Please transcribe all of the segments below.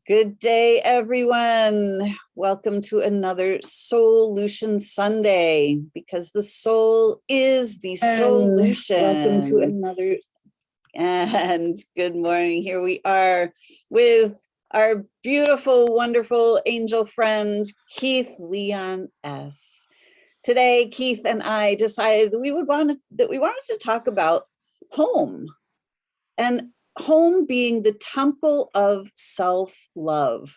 Good day, everyone. Welcome to another Solution Sunday, because the soul is the solution. Welcome to another. And good morning. Here we are with our beautiful, wonderful angel friend, Keith Leon S. Today, Keith and I decided that we wanted to talk about home, and home being the temple of self-love.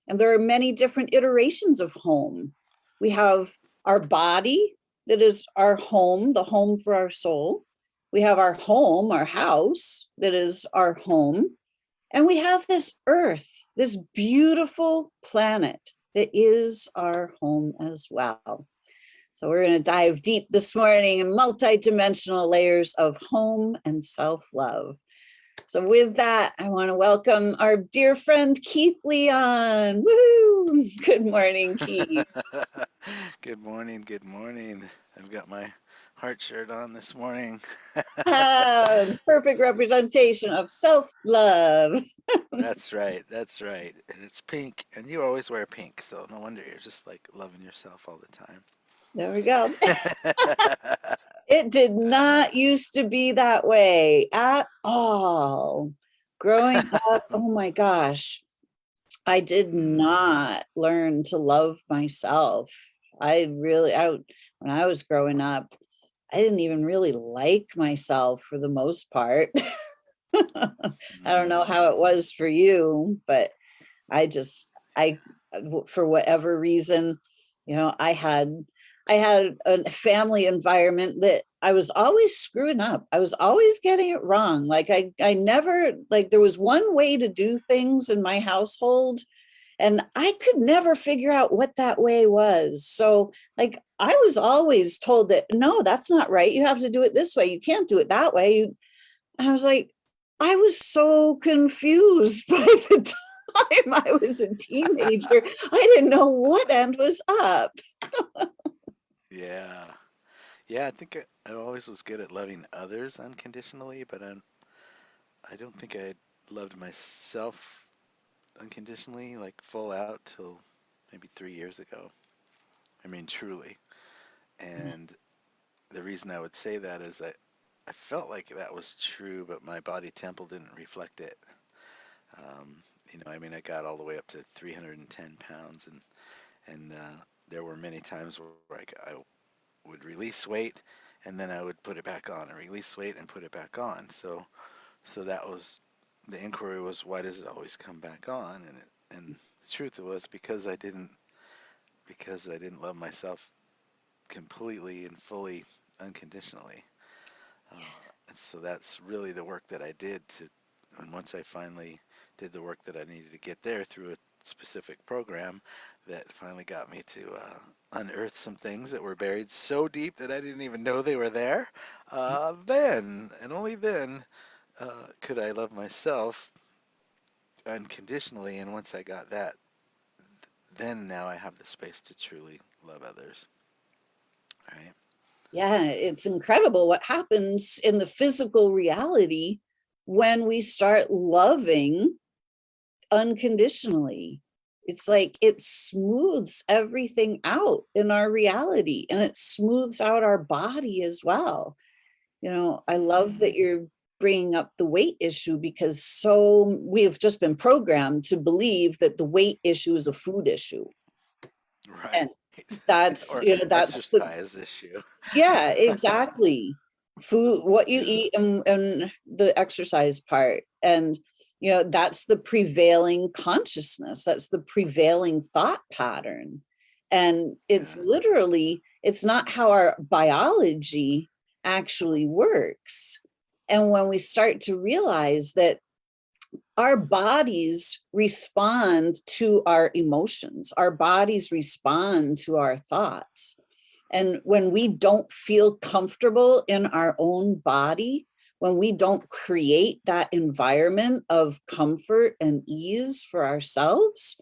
And there are many different iterations of home. We have our body, that is our home, the home for our soul. We have our home, our house, that is our home. And we have this earth, this beautiful planet that is our home as well. So we're going to dive deep this morning in multidimensional layers of home and self-love. So with that, I want to welcome our dear friend, Keith Leon. Woo! Good morning, Keith. Good morning. Good morning. I've got my heart shirt on this morning. Perfect representation of self-love. That's right. That's right. And it's pink. And you always wear pink. So no wonder you're just like loving yourself all the time. There we go. It did not used to be that way at all. Growing up, oh my gosh, I did not learn to love myself. When I was growing up, I didn't even really like myself for the most part. I don't know how it was for you, but for whatever reason, I had a family environment that I was always screwing up. I was always getting it wrong. Like I never, like there was one way to do things in my household, and I could never figure out what that way was. So like I was always told that, no, that's not right. You have to do it this way. You can't do it that way. I was like, I was so confused by the time I was a teenager. I didn't know what end was up. Yeah. Yeah, I think I always was good at loving others unconditionally, but I don't think I loved myself unconditionally, like full out, till maybe 3 years ago. I mean, truly. And the reason I would say that is I felt like that was true, but my body temple didn't reflect it. I mean, I got all the way up to 310 pounds, and there were many times where I would release weight, and then I would put it back on, and release weight and put it back on. So that was the inquiry was, why does it always come back on? And the truth was because I didn't love myself completely and fully unconditionally. Uh, and so that's really the work that I did and once I finally did the work that I needed to get there through a specific program that finally got me to unearth some things that were buried so deep that I didn't even know they were there. Then, and only then, could I love myself unconditionally. And once I got that, then now I have the space to truly love others. Right? Yeah, it's incredible what happens in the physical reality when we start loving unconditionally. It's like it smooths everything out in our reality, and it smooths out our body as well. I love that you're bringing up the weight issue, because we have just been programmed to believe that the weight issue is a food issue. Right. And that's, Or that's exercise issue. yeah, exactly. Food, what you eat, and the exercise part. And, that's the prevailing consciousness. That's the prevailing thought pattern. And it's literally, it's not how our biology actually works. And when we start to realize that our bodies respond to our emotions, our bodies respond to our thoughts. And when we don't feel comfortable in our own body, when we don't create that environment of comfort and ease for ourselves,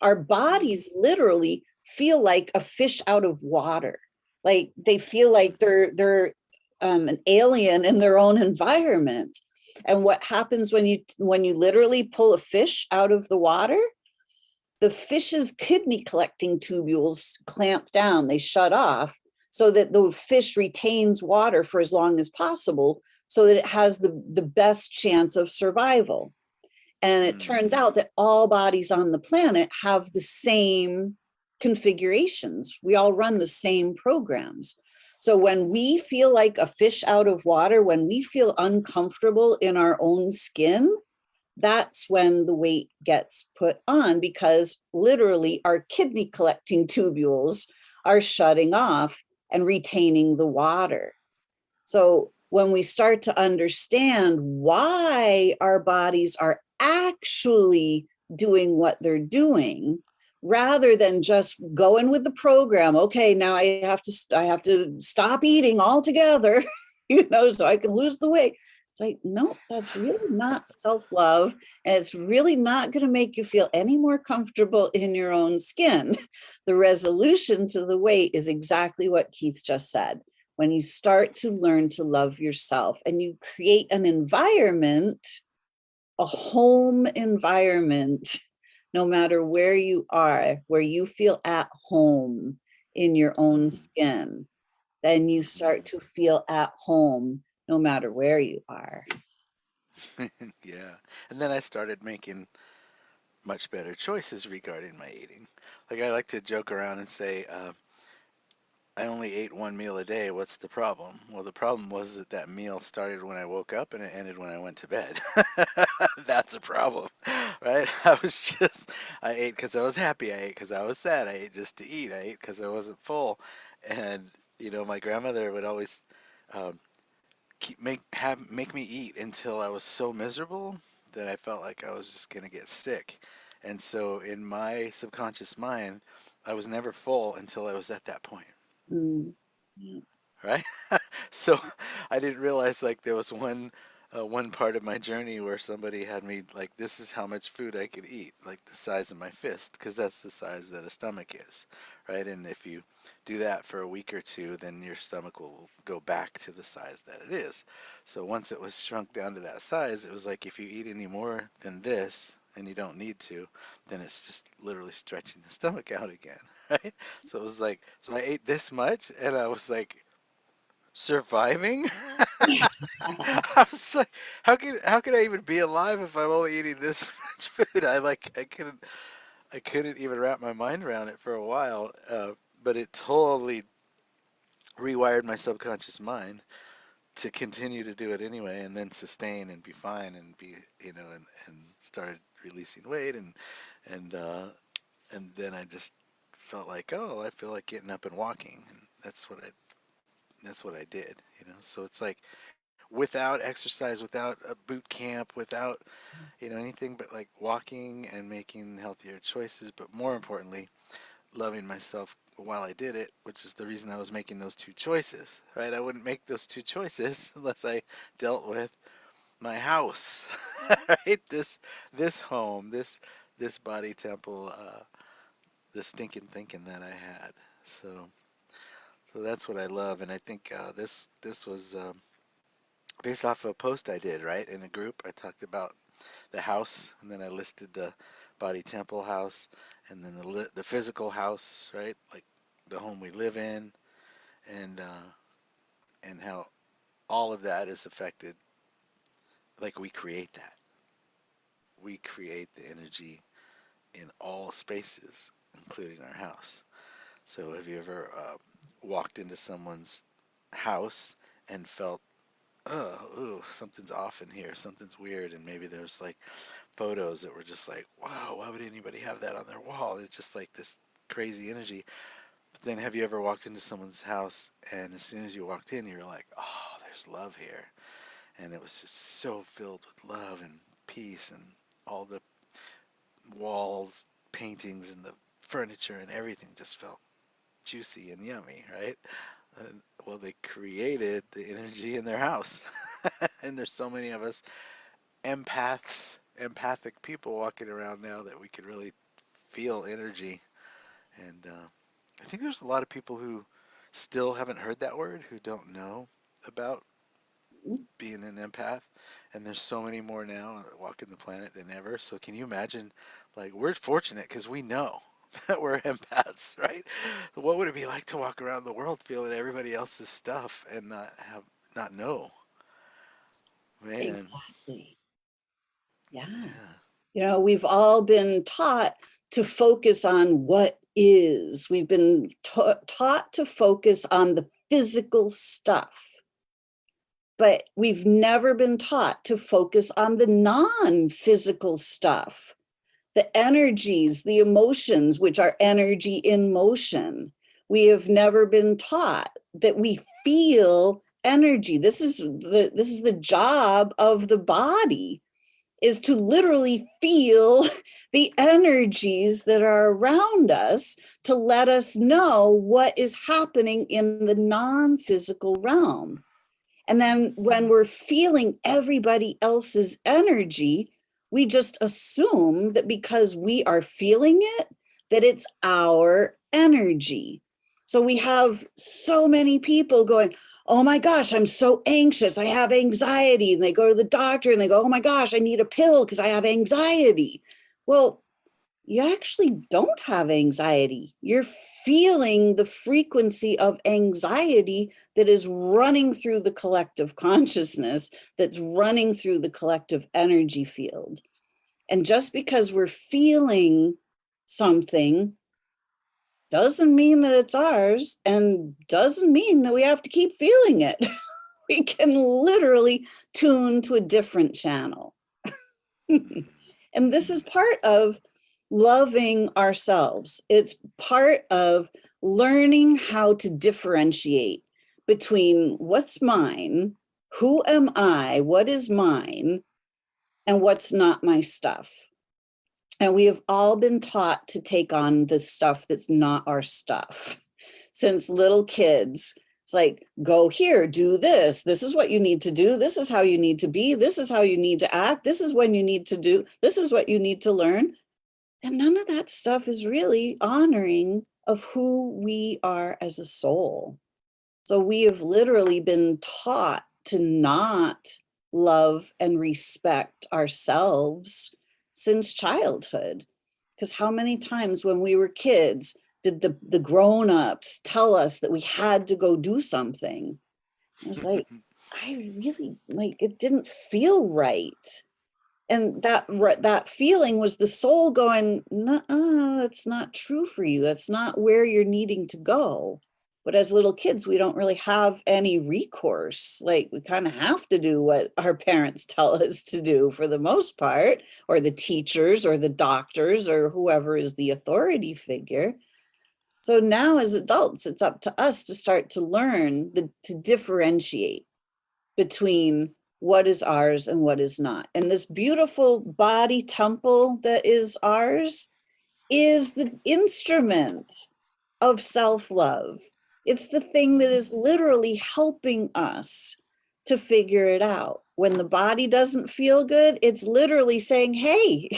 our bodies literally feel like a fish out of water. Like they feel like they're an alien in their own environment. And what happens when you literally pull a fish out of the water? the fish's kidney collecting tubules clamp down, they shut off so that the fish retains water for as long as possible so that it has the best chance of survival. And it turns Mm, out that all bodies on the planet have the same configurations. We all run the same programs. So when we feel like a fish out of water, when we feel uncomfortable in our own skin, that's when the weight gets put on because literally our kidney collecting tubules are shutting off and retaining the water. So when we start to understand why our bodies are actually doing what they're doing, rather than just going with the program, okay, now I have to stop eating altogether, so I can lose the weight. It's like, no, that's really not self-love. And it's really not going to make you feel any more comfortable in your own skin. The resolution to the weight is exactly what Keith just said. When you start to learn to love yourself and you create an environment, a home environment, no matter where you are, where you feel at home in your own mhm, skin, then you start mhm. to feel at home no matter where you are. Yeah. And then I started making much better choices regarding my eating. Like I like to joke around and say, I only ate one meal a day. What's the problem? Well, the problem was that that meal started when I woke up and it ended when I went to bed. That's a problem, right? I ate because I was happy. I ate because I was sad. I ate just to eat. I ate because I wasn't full. And, my grandmother would always um, make me eat until I was so miserable that I felt like I was just gonna get sick. And so in my subconscious mind, I was never full until I was at that point, Mm, yeah. right? So I didn't realize like there was one part of my journey where somebody had me like this is how much food I could eat, like the size of my fist, because that's the size that a stomach is, right? And if you do that for a week or two, then your stomach will go back to the size that it is. So once it was shrunk down to that size, it was like if you eat any more than this and you don't need to, then it's just literally stretching the stomach out again, right? So it was like, so I ate this much and I was like, surviving? I was like, how could I even be alive if I'm only eating this much food? I couldn't even wrap my mind around it for a while. But it totally rewired my subconscious mind to continue to do it anyway, and then sustain and be fine and be and started releasing weight and and then I just felt like, oh, I feel like getting up and walking, and that's what I did. So it's like without exercise, without a boot camp, without anything but like walking and making healthier choices, but more importantly, loving myself while I did it, which is the reason I was making those two choices, right? I wouldn't make those two choices unless I dealt with my house, right? This home, this body temple, this stinking thinking that I had. So so that's what I love, and I think this was based off of a post I did, right? In a group, I talked about the house, and then I listed the body temple house, and then the physical house, right? Like the home we live in, and how all of that is affected. Like we create that. We create the energy in all spaces, including our house. So have you ever walked into someone's house and felt, oh, ooh, something's off in here, something's weird, and maybe there's like photos that were just like, wow, why would anybody have that on their wall? It's just like this crazy energy. But then have you ever walked into someone's house and as soon as you walked in, you're like, oh, there's love here. And it was just so filled with love and peace and all the walls, paintings, and the furniture and everything just felt juicy and yummy, right? Well, they created the energy in their house. And there's so many of us empathic people walking around now that we could really feel energy. And I think there's a lot of people who still haven't heard that word, who don't know about being an empath. And there's so many more now walking the planet than ever. So can you imagine Like we're fortunate because we know that we're empaths, right? What would it be like to walk around the world feeling everybody else's stuff and not know? Man, Exactly. Yeah. yeah. We've all been taught to focus on what is. We've been taught to focus on the physical stuff, but we've never been taught to focus on the non-physical stuff, the energies, the emotions, which are energy in motion. We have never been taught that we feel energy. This is the job of the body, is to literally feel the energies that are around us to let us know what is happening in the non-physical realm. And then when we're feeling everybody else's energy, we just assume that because we are feeling it, that it's our energy. So we have so many people going, oh my gosh, I'm so anxious. I have anxiety. And they go to the doctor and they go, oh my gosh, I need a pill because I have anxiety. Well, you actually don't have anxiety. You're feeling the frequency of anxiety that is running through the collective consciousness, that's running through the collective energy field. And just because we're feeling something doesn't mean that it's ours, and doesn't mean that we have to keep feeling it. We can literally tune to a different channel. And this is part of loving ourselves. It's part of learning how to differentiate between what's mine, who am I, what is mine, and what's not my stuff. And we have all been taught to take on the stuff that's not our stuff since little kids. It's like, go here, do this. This is what you need to do. This is how you need to be. This is how you need to act. This is when you need to do. This is what you need to learn. And none of that stuff is really honoring of who we are as a soul. So we have literally been taught to not love and respect ourselves since childhood. Because how many times when we were kids did the grown-ups tell us that we had to go do something? I was like, I really, like, it didn't feel right. And that feeling was the soul going, no, that's not true for you. That's not where you're needing to go. But as little kids, we don't really have any recourse. Like, we kind of have to do what our parents tell us to do for the most part, or the teachers or the doctors or whoever is the authority figure. So now as adults, it's up to us to start to learn to differentiate between what is ours and what is not. And this beautiful body temple that is ours is the instrument of self-love. It's the thing that is literally helping us to figure it out. When the body doesn't feel good, it's literally saying, hey,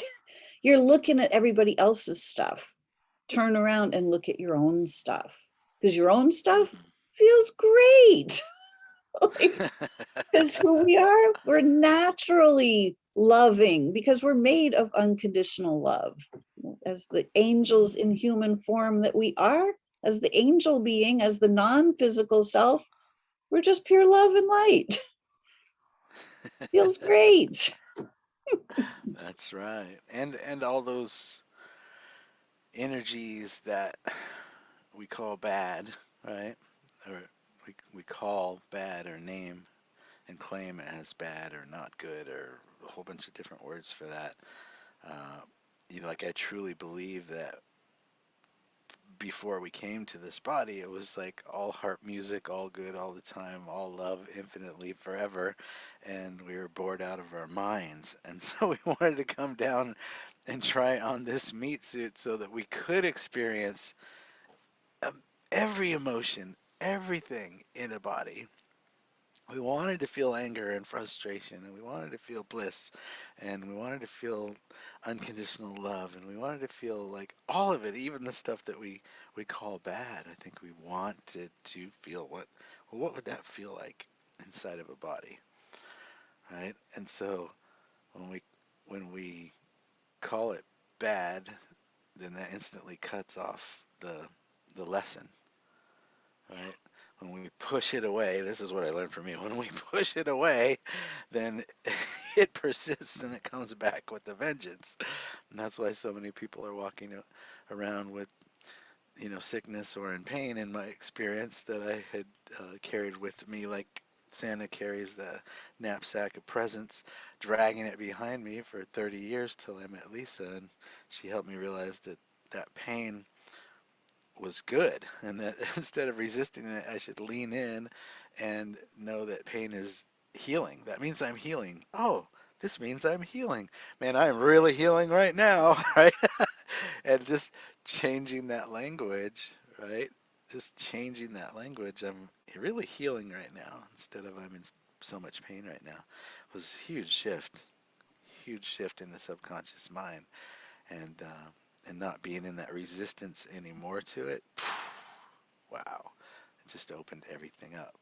you're looking at everybody else's stuff. Turn around and look at your own stuff, because your own stuff feels great. Like, because who we are, we're naturally loving because we're made of unconditional love. As the angels in human form that we are, as the angel being, as the non-physical self, we're just pure love and light. Feels great. That's right. And all those energies that we call bad, right? Or we call bad or name and claim it as bad or not good or a whole bunch of different words for that. Uh, like I truly believe that before we came to this body, it was like all harp music, all good all the time, all love infinitely forever. And we were bored out of our minds. And so we wanted to come down and try on this meat suit so that we could experience um, every emotion, everything in a body. We wanted to feel anger and frustration, and we wanted to feel bliss, and we wanted to feel unconditional love, and we wanted to feel like all of it, even the stuff that we call bad. I think we wanted to feel what would that feel like inside of a body, right? And so when we when we call it bad, then that instantly cuts off the lesson, right? When we push it away, this is what I learned from you. When we push it away, then it persists and it comes back with a vengeance. And that's why so many people are walking around with, sickness or in pain in my experience that I had carried with me, like Santa carries the knapsack of presents, dragging it behind me for 30 years till I met Lisa, and she helped me realize that that pain was good, and that instead of resisting it, I should lean in and know that pain is healing. That means I'm healing. Oh, this means I'm healing. Man, I'm really healing right now, right? And just changing that language, right? Just changing that language. I'm really healing right now instead of I'm in so much pain right now. Was a huge shift in the subconscious mind, and not being in that resistance anymore to it. Wow, it just opened everything up.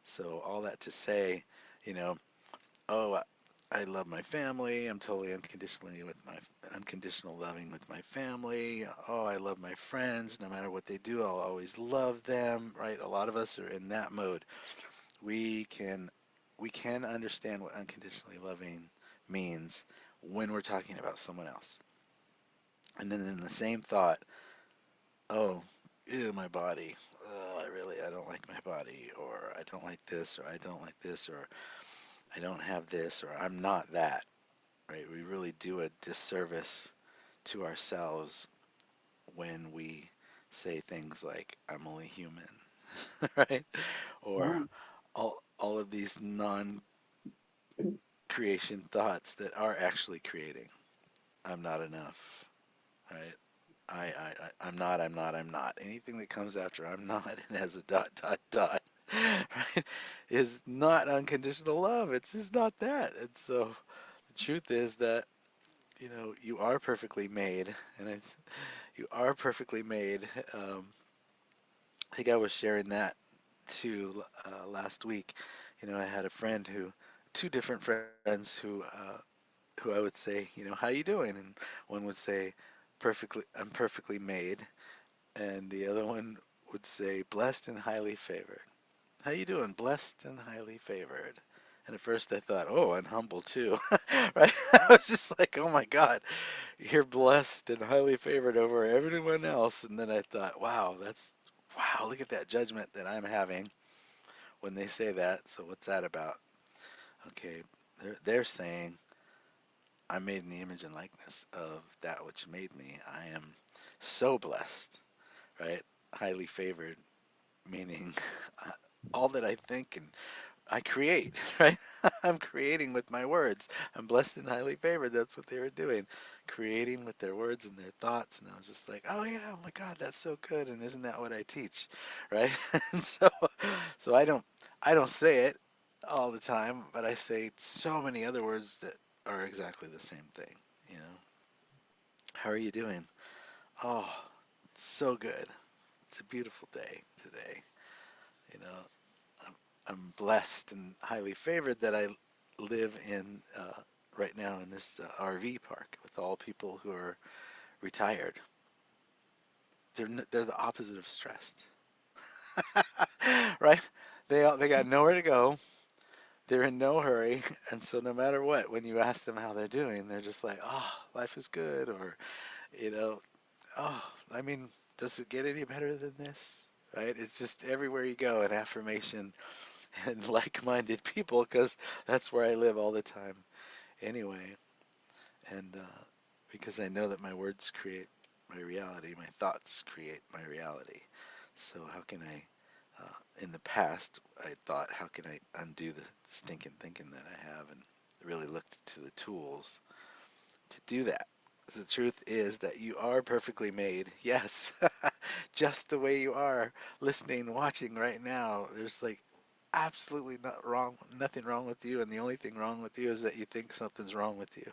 So all that to say, you know, oh, I love my family. I'm totally unconditional loving with my family. Oh, I love my friends. No matter what they do, I'll always love them, right? A lot of us are in that mode. We can we can understand what unconditionally loving means when we're talking about someone else. And then in the same thought, oh, ew, my body. Oh, I don't like my body, or I don't like this, or I don't like this, or I don't have this, or I'm not that, right? We really do a disservice to ourselves when we say things like, I'm only human, right? Or Yeah. all of these non-creation thoughts that are actually creating. I'm not enough, right? I'm not. Anything that comes after I'm not and has a dot, dot, dot, right, is not unconditional love. It's just not that. And so the truth is that, you are perfectly made, and you are perfectly made. I think I was sharing that too last week. I had a friend two different friends who I would say, how you doing? And one would say, I'm perfectly made, and the other one would say, blessed and highly favored. How you doing? Blessed and highly favored. And at first I thought, oh, and humble too, right? I was just like, oh my God, you're blessed and highly favored over everyone else. And then I thought, wow, look at that judgment that I'm having when they say that. So what's that about? Okay, they're saying I'm made in the image and likeness of that which made me. I am so blessed, right? Highly favored, meaning all that I think and I create, right? I'm creating with my words. I'm blessed and highly favored. That's what they were doing, creating with their words and their thoughts. And I was just like, oh yeah, oh my God, that's so good. And isn't that what I teach, right? And so I don't say it all the time, but I say so many other words that are exactly the same thing. You know, how are you doing? Oh, so good. It's a beautiful day today. You know, I'm, I'm blessed and highly favored that I live in right now in this RV park with all people who are retired. They're the opposite of stressed, right? They got nowhere to go. They're in no hurry, and so no matter what, when you ask them how they're doing, they're just like, "Oh, life is good," or you know, "Oh, I mean, does it get any better than this?" Right? It's just everywhere you go, an affirmation and like-minded people, because that's where I live all the time anyway. And because I know that my words create my reality, my thoughts create my reality. So how can I, in the past, I thought, how can I undo the stinking thinking that I have, and really looked to the tools to do that. The truth is that you are perfectly made. Yes, just the way you are, listening, watching right now. There's like absolutely nothing wrong with you, and the only thing wrong with you is that you think something's wrong with you.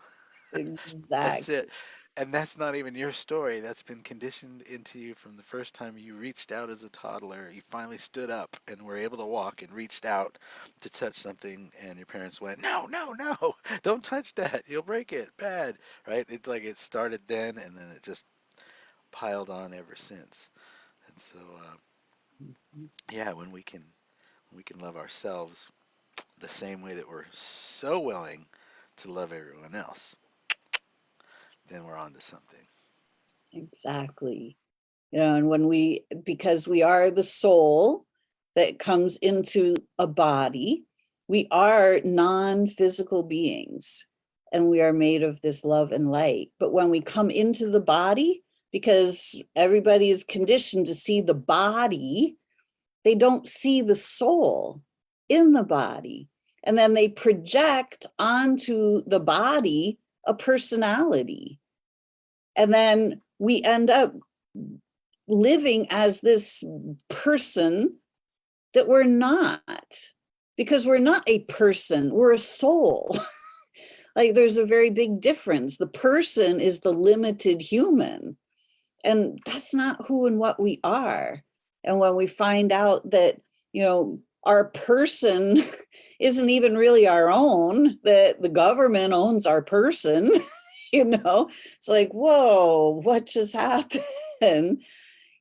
That's Exactly. it. And that's not even your story. That's been conditioned into you from the first time you reached out as a toddler. You finally stood up and were able to walk and reached out to touch something, and your parents went, "No, no, no, don't touch that. You'll break it. Bad." Right? It's like it started then, and then it just piled on ever since. And so, yeah, when we can love ourselves the same way that we're so willing to love everyone else, then we're on to something. Exactly. And when because we are the soul that comes into a body, we are non-physical beings and we are made of this love and light. But when we come into the body, because everybody is conditioned to see the body, they don't see the soul in the body. And then they project onto the body a personality. And then we end up living as this person that we're not, because we're not a person, we're a soul. Like there's a very big difference. The person is the limited human, and that's not who and what we are. And when we find out that, our person isn't even really our own, that the government owns our person, it's like, whoa, what just happened? And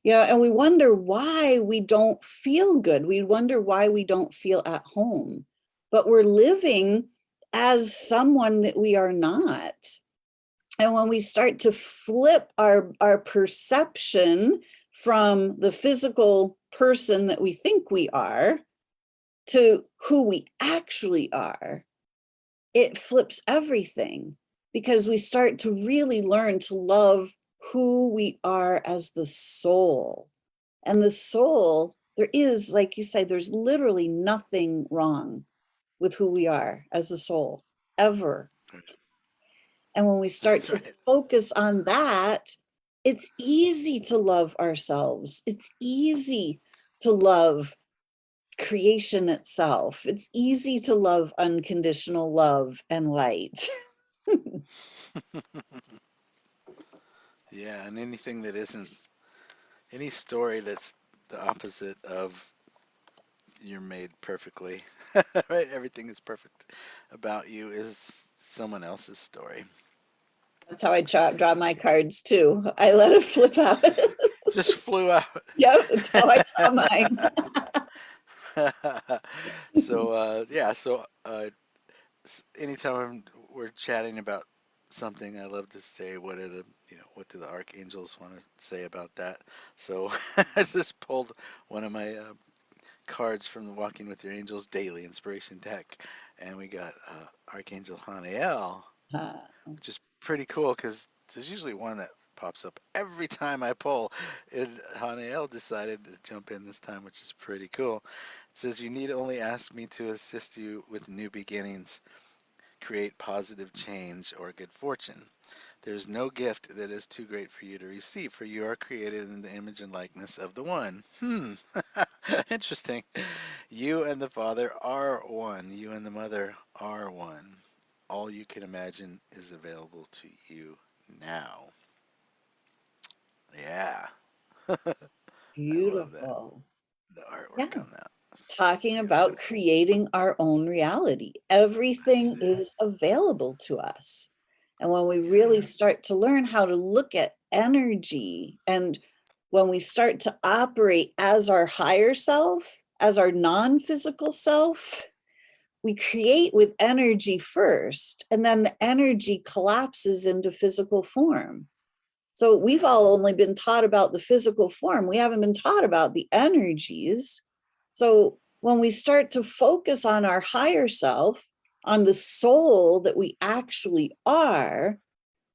we wonder why we don't feel good. We wonder why we don't feel at home, but we're living as someone that we are not. And when we start to flip our perception from the physical person that we think we are to who we actually are, it flips everything, because we start to really learn to love who we are as the soul. And the soul, there is, like you say, there's literally nothing wrong with who we are as a soul, ever. And when we start That's to right. focus on that, it's easy to love ourselves. It's easy to love creation itself. It's easy to love unconditional love and light. Yeah, and anything that isn't any story that's the opposite of you're made perfectly, right? Everything is perfect about you is someone else's story. That's how I draw my cards too. I let it flip out. Just flew out. Yep, that's how I draw mine. So yeah, so anytime we're chatting about something, I love to say, what do the archangels want to say about that? So I just pulled one of my cards from the Walking with Your Angels daily inspiration deck, and we got Archangel Haniel, which is pretty cool because there's usually one that pops up every time I pull. And Haniel decided to jump in this time, which is pretty cool. It says, "You need only ask me to assist you with new beginnings, create positive change, or good fortune. There's no gift that is too great for you to receive, for you are created in the image and likeness of the One." Interesting. You and the Father are one. You and the Mother are one. All you can imagine is available to you now. Yeah. I love that. Beautiful. The Yeah. artwork on that. It's just Talking about beautiful. creating our own reality. That's Everything it. is available to us. And when we really Yeah. start to learn how to look at energy, and when we start to operate as our higher self, as our non-physical self, we create with energy first, and then the energy collapses into physical form. So we've all only been taught about the physical form. We haven't been taught about the energies. So when we start to focus on our higher self, on the soul that we actually are,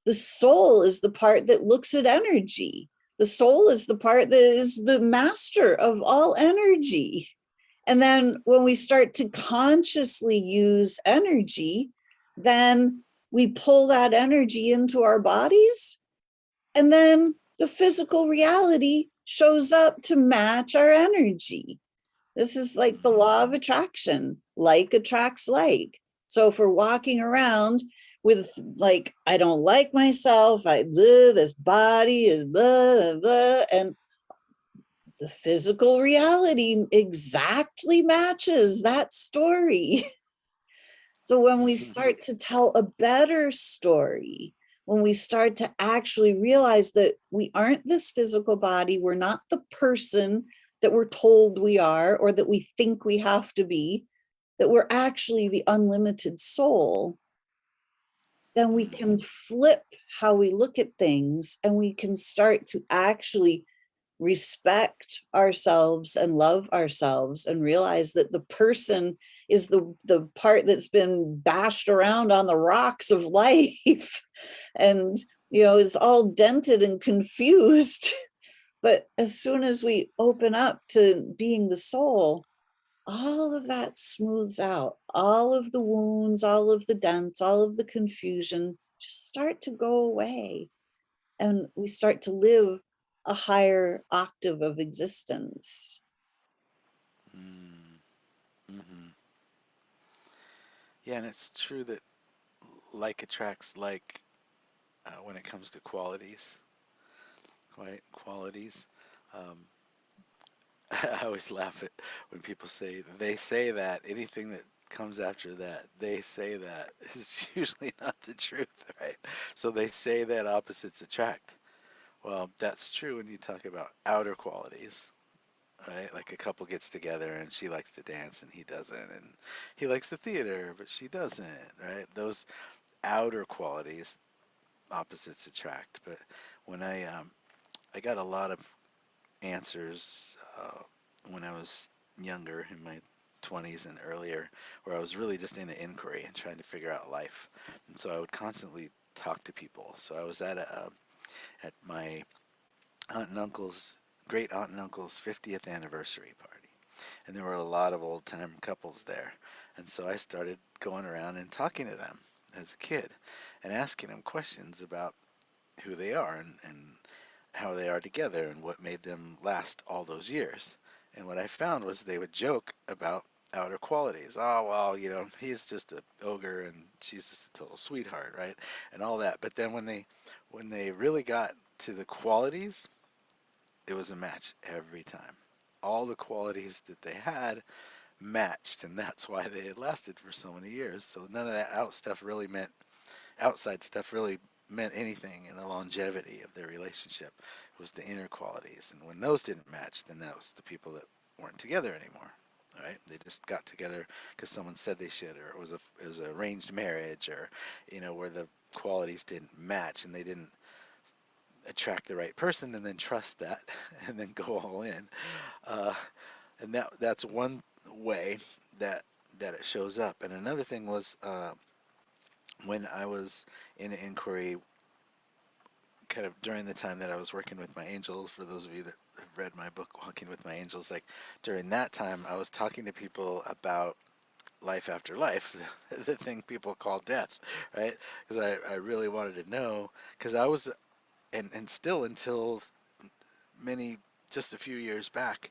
the soul is the part that looks at energy. The soul is the part that is the master of all energy. And then when we start to consciously use energy, then we pull that energy into our bodies, and then the physical reality shows up to match our energy. This is like the law of attraction. Like attracts like. So if we're walking around with like, I don't like myself, this body is blah, blah, and the physical reality exactly matches that story. So when we start to tell a better story, when we start to actually realize that we aren't this physical body, we're not the person that we're told we are or that we think we have to be, that we're actually the unlimited soul, then we can flip how we look at things and we can start to actually respect ourselves and love ourselves and realize that the person is the part that's been bashed around on the rocks of life and is all dented and confused. But as soon as we open up to being the soul, all of that smooths out. All of the wounds, all of the dents, all of the confusion just start to go away. And we start to live a higher octave of existence. Mm-hmm. Yeah, and it's true that like attracts like when it comes to qualities, right? Qualities. Um, I always laugh at when people say they say that anything that comes after that, they say that is usually not the truth, right? So they say that opposites attract. Well, that's true when you talk about outer qualities, right? Like a couple gets together and she likes to dance and he doesn't, and he likes the theater but she doesn't, right? Those outer qualities, opposites attract. But when I got a lot of answers when I was younger, in my 20s and earlier, where I was really just in an inquiry and trying to figure out life. And so I would constantly talk to people. So I was at my aunt and uncle's great aunt and uncle's 50th anniversary party, and there were a lot of old time couples there. And so I started going around and talking to them as a kid and asking them questions about who they are and how they are together and what made them last all those years. And what I found was they would joke about outer qualities. Oh, well, he's just a ogre and she's just a total sweetheart, right? And all that. But then when they really got to the qualities, it was a match every time. All the qualities that they had matched, and that's why they had lasted for so many years. So none of that outside stuff really meant anything in the longevity of their relationship. It was the inner qualities, and when those didn't match, then that was the people that weren't together anymore. All right, they just got together because someone said they should, or it was an arranged marriage, or where the qualities didn't match and they didn't attract the right person and then trust that and then go all in. Uh, and that's one way that it shows up. And another thing was when I was in an inquiry kind of during the time that I was working with my angels, for those of you that have read my book, Walking with My Angels, like during that time, I was talking to people about life after life, the thing people call death, right? Because I really wanted to know, because I was, and still until just a few years back,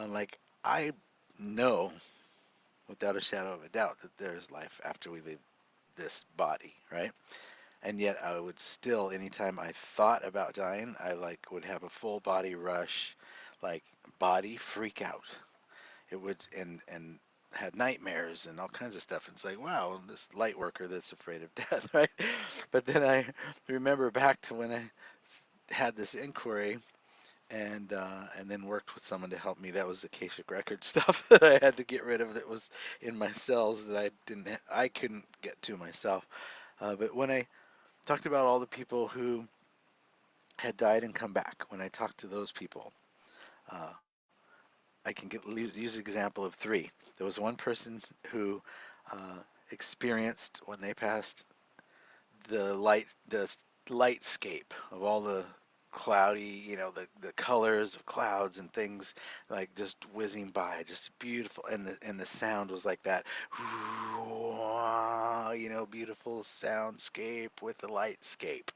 like I know without a shadow of a doubt that there's life after we leave this body, right? And yet I would still, anytime I thought about dying, I like would have a full body rush, like body freak out. It would and had nightmares and all kinds of stuff. It's like, wow, this light worker that's afraid of death, right? But then I remember back to when I had this inquiry and then worked with someone to help me. That was Akashic record stuff that I had to get rid of that was in my cells that I couldn't get to myself. But when I talked about all the people who had died and come back. When I talked to those people, uh, I can use an example of three. There was one person who experienced when they passed the lightscape of all the cloudy, the colors of clouds and things like just whizzing by, just beautiful, and the sound was like that, beautiful soundscape with the lightscape.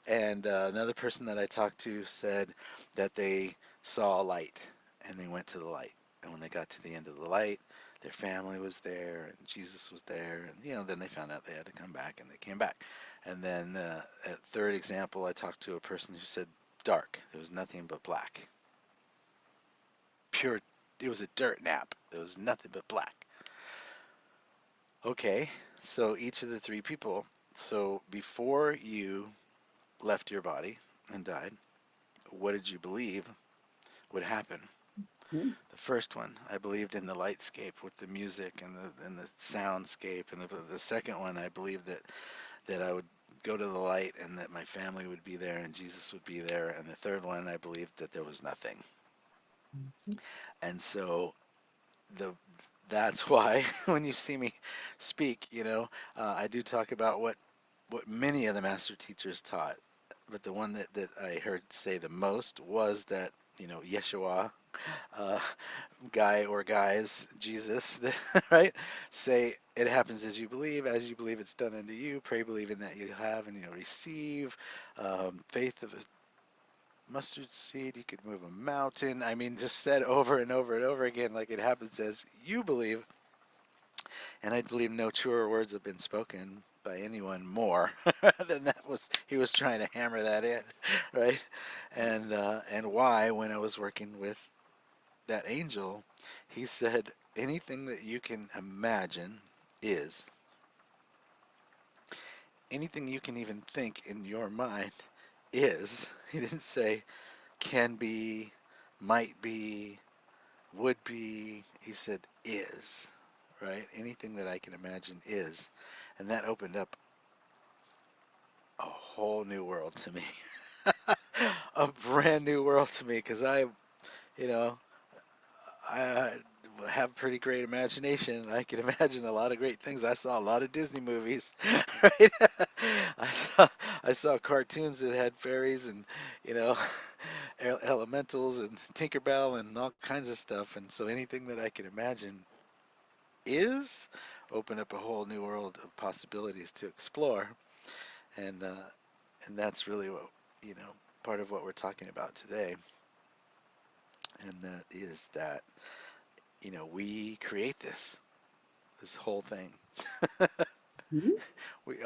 And another person that I talked to said that they saw a light and they went to the light. And when they got to the end of the light, their family was there and Jesus was there, and then they found out they had to come back, and they came back. And then at third example, I talked to a person who said dark. There was nothing but black. Pure. It was a dirt nap. There was nothing but black. Okay, so each of the three people. So before you left your body and died, what did you believe would happen? Mhm. The first one, I believed in the lightscape with the music and the soundscape, and the second one, I believed that I would go to the light and that my family would be there and Jesus would be there, and the third one, I believed that there was nothing. And so the that's why when you see me speak, I do talk about what many of the master teachers taught, but the one that I heard say the most was that Yeshua, uh, guy or guys, Jesus, right? Say it happens as you believe it's done unto you. Pray believing that you have and you'll receive. Faith of a mustard seed, you could move a mountain. I mean, just said over and over and over again, like it happens as you believe. And I believe no truer words have been spoken by anyone more than that was he was trying to hammer that in, right? And why when I was working with that angel, he said anything that you can imagine is anything you can even think in your mind is. He didn't say can be, might be, would be. He said is, right? Anything that I can imagine is. And that opened up a whole new world to me. A brand new world to me because you know, I have a pretty great imagination. I can imagine a lot of great things. I saw a lot of Disney movies, right? I saw I saw cartoons that had fairies and you know elementals and Tinkerbell and all kinds of stuff. And so anything that I can imagine is open up a whole new world of possibilities to explore. And and that's really what part of what we're talking about today. And that is that we create this whole thing. Mhm. We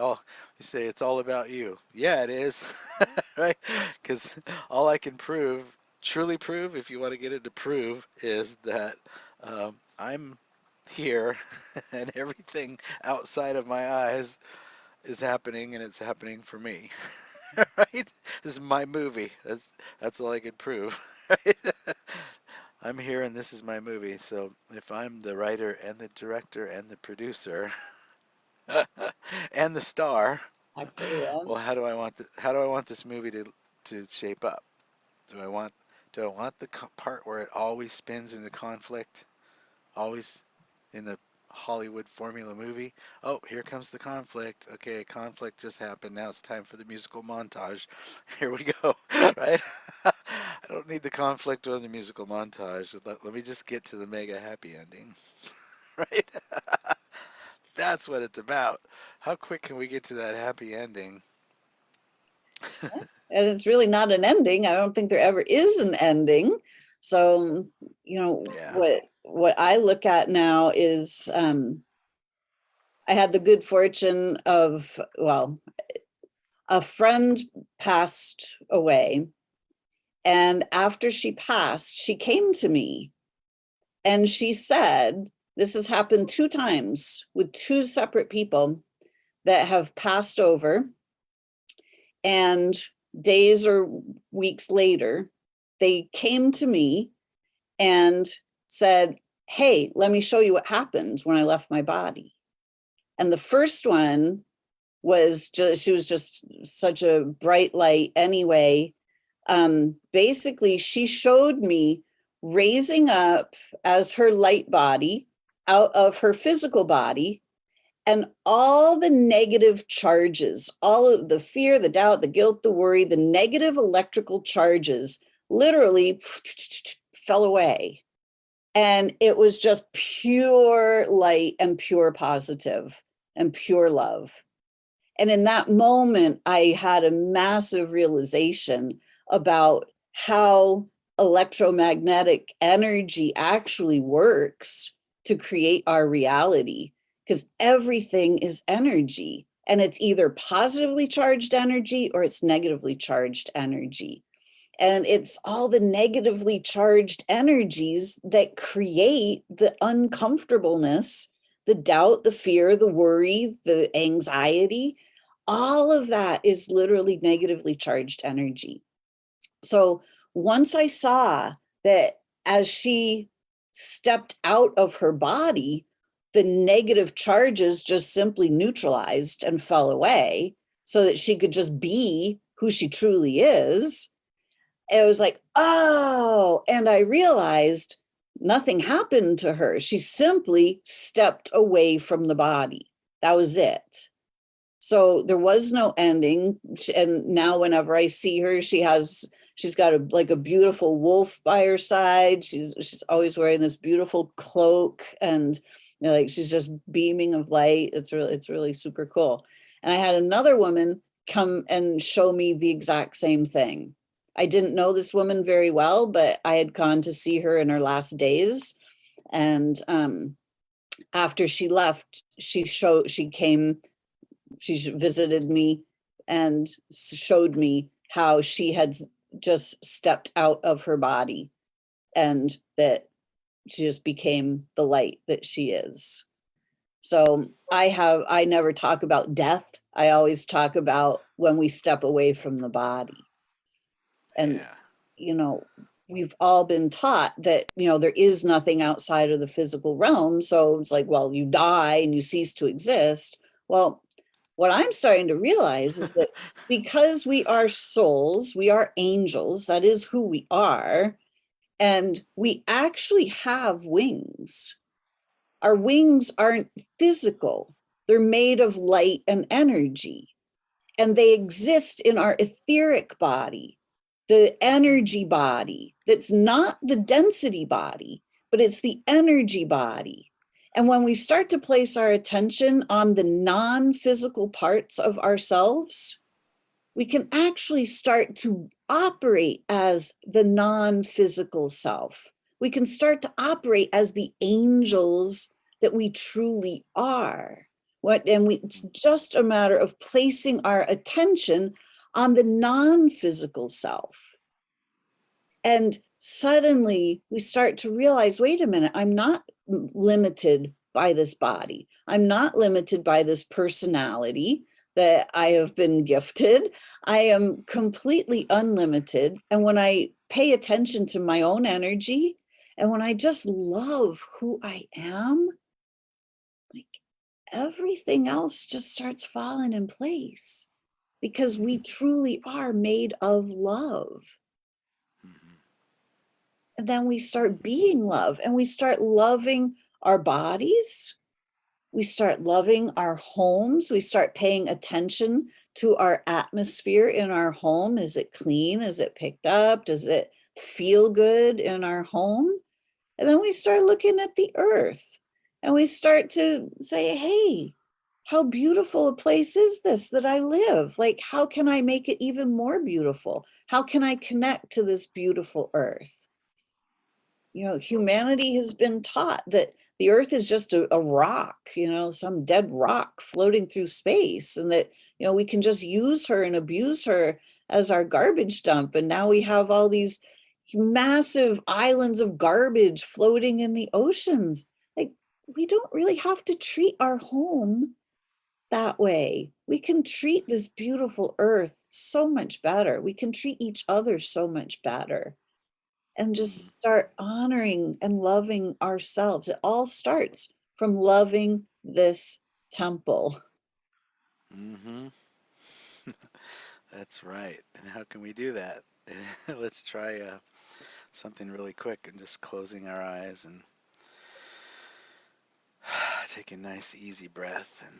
say it's all about you. Yeah, it is, right? Because all I can prove, truly prove, if you want to get it to prove, is that I'm here, and everything outside of my eyes is happening, and it's happening for me. Right? This is my movie. That's all I can prove. Right? I'm here, and this is my movie. So if I'm the writer and the director and the producer and the star, Actor, yeah. well, how do I want this movie to shape up? Do I want do I want the part where it always spins into conflict, always in the Hollywood formula movie? Oh, here comes the conflict. Okay, conflict just happened. Now it's time for the musical montage. Here we go. Right? I don't need the conflict or the musical montage. Let me just get to the mega happy ending. Right? That's what it's about. How quick can we get to that happy ending? And it's really not an ending. I don't think there ever is an ending. So, Yeah. what I look at now is I had the good fortune of, well, a friend passed away. And after she passed, she came to me and she said, this has happened two times with two separate people that have passed over. And days or weeks later, they came to me and said, hey, let me show you what happened when I left my body. And the first one was just, she was just such a bright light anyway. Basically, she showed me raising up as her light body out of her physical body, and all the negative charges, all of the fear, the doubt, the guilt, the worry, the negative electrical charges literally fell away. And it was just pure light and pure positive and pure love. And in that moment, I had a massive realization about how electromagnetic energy actually works. to create our reality, because everything is energy, and it's either positively charged energy or it's negatively charged energy. And it's all the negatively charged energies that create the uncomfortableness, the doubt, the fear, the worry, the anxiety. All of that is literally negatively charged energy. So once I saw that as she stepped out of her body, the negative charges just simply neutralized and fell away so that she could just be who she truly is. It was like, oh, and I realized nothing happened to her. She simply stepped away from the body. That was it. So there was no ending. And now whenever I see her, she's got like a beautiful wolf by her side. She's always wearing this beautiful cloak, and like she's just beaming of light. It's really super cool. And I had another woman come and show me the exact same thing. I didn't know this woman very well, but I had gone to see her in her last days. And after she left, she visited me and showed me how she had just stepped out of her body, and that she just became the light that she is. So I never talk about death. I always talk about when we step away from the body. And, Yeah. you know, we've all been taught that, there is nothing outside of the physical realm. So it's like, well, you die and you cease to exist. Well, what I'm starting to realize is that because we are souls, we are angels, that is who we are, and we actually have wings. Our wings aren't physical, they're made of light and energy, and they exist in our etheric body, the energy body that's not the density body, but it's the energy body. And when we start to place our attention on the non-physical parts of ourselves, we can actually start to operate as the non-physical self. We can start to operate as the angels that we truly are. It's just a matter of placing our attention on the non-physical self. And suddenly we start to realize, wait a minute, I'm not limited by this body. I'm not limited by this personality that I have been gifted. I am completely unlimited. And when I pay attention to my own energy, and when I just love who I am, like everything else just starts falling in place, because we truly are made of love. Mm-hmm. And then we start being love, and we start loving our bodies. We start loving our homes. We start paying attention to our atmosphere in our home. Is it clean? Is it picked up? Does it feel good in our home? And then we start looking at the earth, and we start to say, hey, how beautiful a place is this that I live? Like, how can I make it even more beautiful? How can I connect to this beautiful earth? Humanity has been taught that the earth is just a rock, some dead rock floating through space, and that, we can just use her and abuse her as our garbage dump. And now we have all these massive islands of garbage floating in the oceans. Like, we don't really have to treat our home that way. We can treat this beautiful earth so much better. We can treat each other so much better, and Mm-hmm. just start honoring and loving ourselves. It all starts from loving this temple. Mm-hmm. That's right. And how can we do that? Let's try something really quick and just closing our eyes and take a nice, easy breath and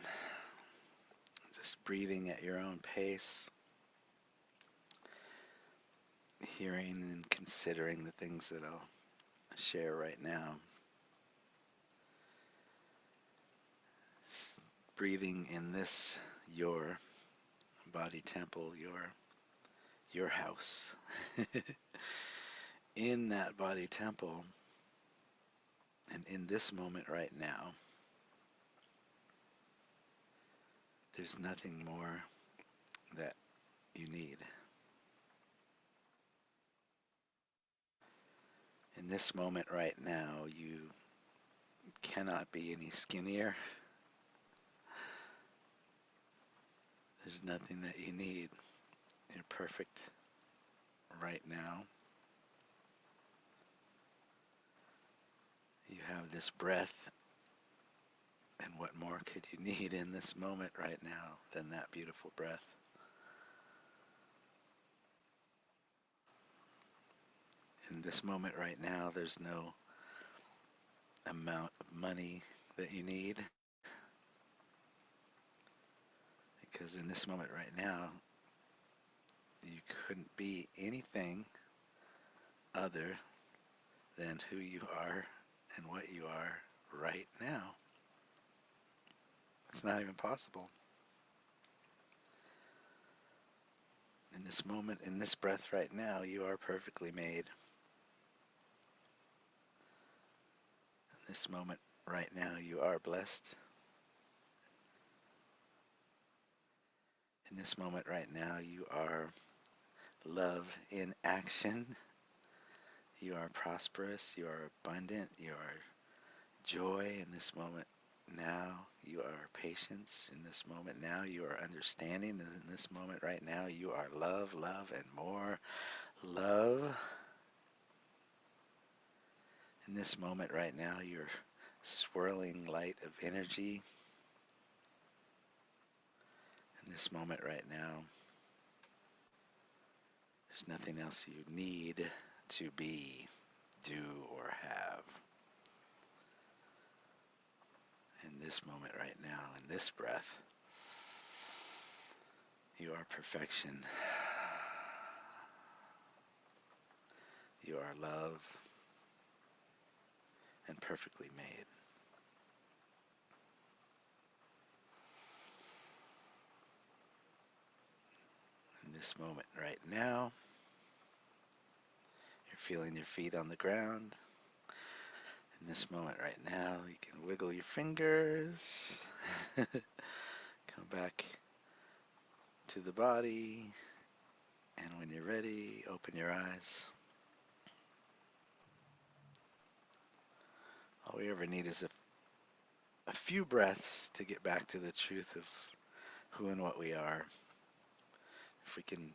just breathing at your own pace, hearing and considering the things that I'll share right now. Breathing in this, your body temple, your house. In that body temple, And in this moment right now, there's nothing more that you need. In this moment right now, you cannot be any skinnier. There's nothing that you need. You're perfect right now. You have this breath, and what more could you need in this moment right now than that beautiful breath? In this moment right now, there's no amount of money that you need, because in this moment right now, you couldn't be anything other than who you are and what you are right now. It's not even possible. In this moment, in this breath right now, you are perfectly made. In this moment right now, you are blessed. In this moment right now, you are love in action. You are prosperous. You are abundant. You are joy in this moment now. You are patience in this moment now. You are understanding in this moment right now. You are love, love, and more love. In this moment right now, you're swirling light of energy. In this moment right now, there's nothing else you need to be, do, or have. In this moment right now, in this breath, you are perfection. You are love and perfectly made. In this moment right now, you're feeling your feet on the ground. In this moment right now, you can wiggle your fingers. Come back to the body. And when you're ready, open your eyes. All we ever need is a few breaths to get back to the truth of who and what we are. If we can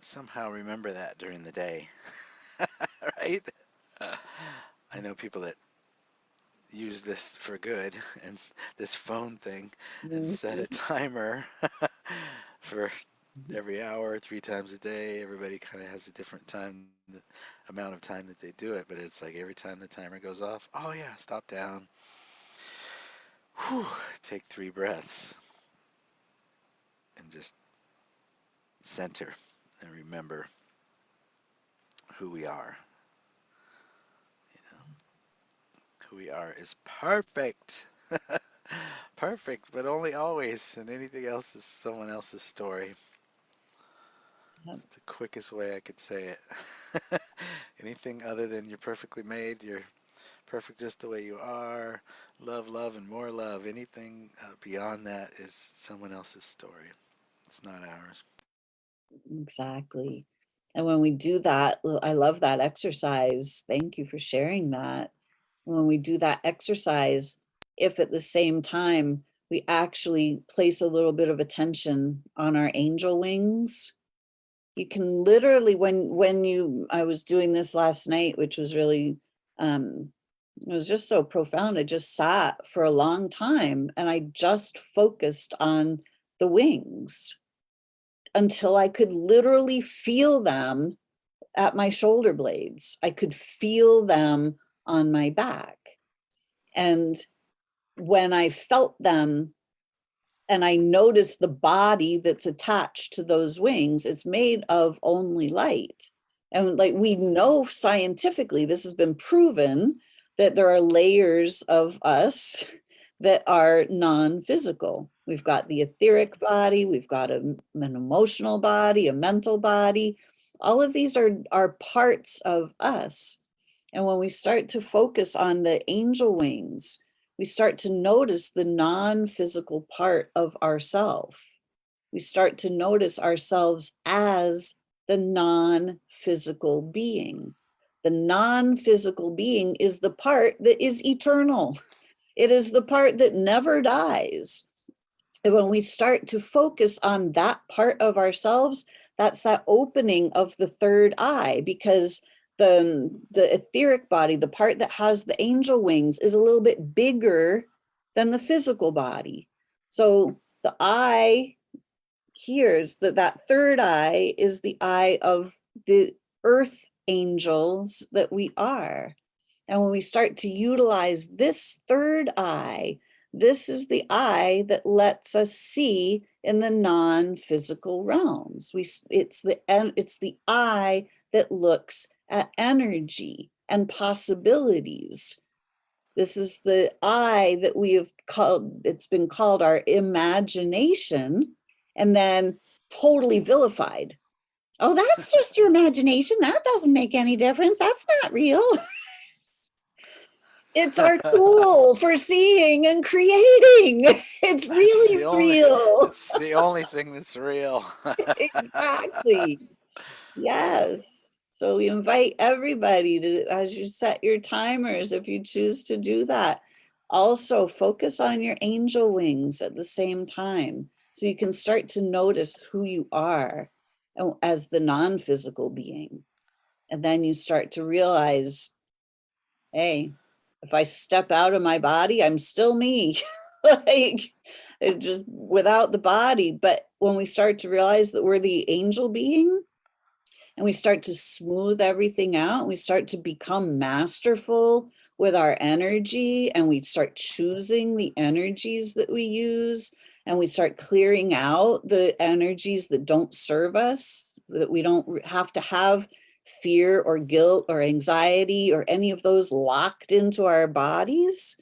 somehow remember that during the day, right? I know people that use this for good and this phone thing and set a timer for every hour, 3 times a day. Everybody kind of has a different time, the amount of time that they do it, but it's like every time the timer goes off, oh yeah, stop down. Whew, take 3 breaths and just center and remember who we are. You know, who we are is perfect. Perfect, but only always, and anything else is someone else's story. It's the quickest way I could say it. Anything other than you're perfectly made, you're perfect just the way you are, love, love, and more love. Anything beyond that is someone else's story. It's not ours. Exactly. And when we do that, I love that exercise. Thank you for sharing that. When we do that exercise, if at the same time we actually place a little bit of attention on our angel wings, you can literally, I was doing this last night, which was really, it was just so profound. I just sat for a long time and I just focused on the wings until I could literally feel them at my shoulder blades. I could feel them on my back. And when I felt them and I noticed the body that's attached to those wings, it's made of only light. And like we know scientifically, this has been proven that there are layers of us that are non-physical. We've got the etheric body, we've got an emotional body, a mental body. All of these are parts of us. And when we start to focus on the angel wings, we start to notice the non-physical part of ourself. We start to notice ourselves as the non-physical being. The non-physical being is the part that is eternal. It is the part that never dies. And when we start to focus on that part of ourselves, that's that opening of the third eye, because the etheric body, the part that has the angel wings, is a little bit bigger than the physical body. So the eye hears that third eye is the eye of the earth angels that we are. And when we start to utilize this third eye, this is the eye that lets us see in the non-physical realms. It's the eye that looks at energy and possibilities. This is the eye that we have called, it's been called our imagination, and then totally vilified. Oh, that's just your imagination. That doesn't make any difference. That's not real. It's our tool for seeing and creating. It's That's really the only real. it's the only thing that's real. Exactly. Yes. So we invite everybody to, as you set your timers, if you choose to do that, also focus on your angel wings at the same time. So you can start to notice who you are as the non-physical being. And then you start to realize, hey, if I step out of my body, I'm still me. Like, it just without the body. But when we start to realize that we're the angel being, and we start to smooth everything out, we start to become masterful with our energy, and we start choosing the energies that we use, and we start clearing out the energies that don't serve us, that we don't have to have fear or guilt or anxiety or any of those locked into our bodies.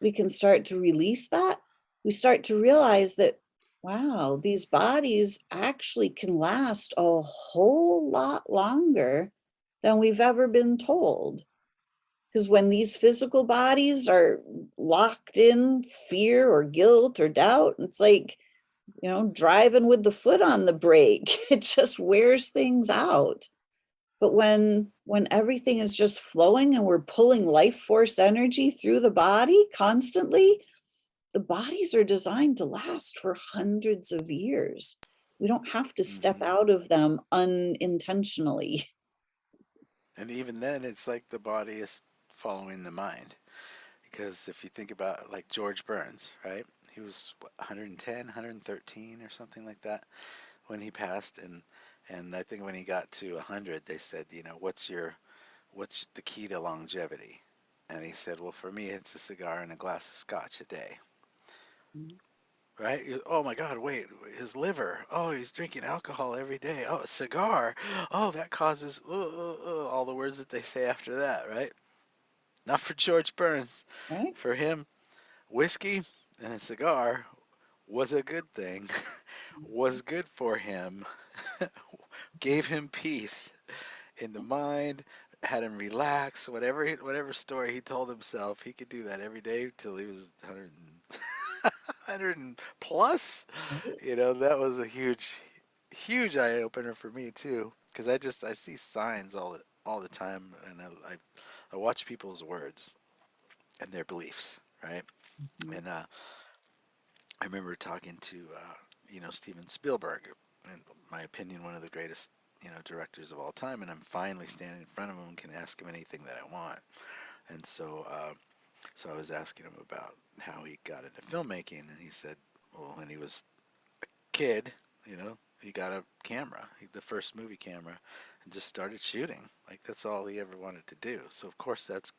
We can start to release that. We start to realize that, wow, these bodies actually can last a whole lot longer than we've ever been told. Because when these physical bodies are locked in fear or guilt or doubt, it's like, driving with the foot on the brake. It just wears things out. But when everything is just flowing and we're pulling life force energy through the body constantly, the bodies are designed to last for hundreds of years. We don't have to step Hmm. out of them unintentionally. And even then, it's like the body is following the mind. Because if you think about like George Burns, right? He was what, 110, 113 or something like that when he passed, and I think when he got to 100, they said, what's the key to longevity? And he said, well, for me, it's a cigar and a glass of scotch a day. Right? Oh my God, wait, his liver. Oh, he's drinking alcohol every day. Oh, a cigar. Oh, that causes all the words that they say after that, right? Not for George Burns. Right? For him, whiskey and a cigar was a good thing, was good for him, gave him peace in the mind, had him relax. Whatever story he told himself, he could do that every day till he was 100, 100 and plus. That was a huge eye opener for me too, because I see signs all the time, and I watch people's words and their beliefs, right? Mhm. And I remember talking to Steven Spielberg, in my opinion, one of the greatest directors of all time, and I'm finally standing in front of him and can ask him anything that I want. And so I was asking him about how he got into filmmaking, and he said, well, when he was a kid, he got a camera, the first movie camera, and just started shooting. Like that's all he ever wanted to do. So of course that's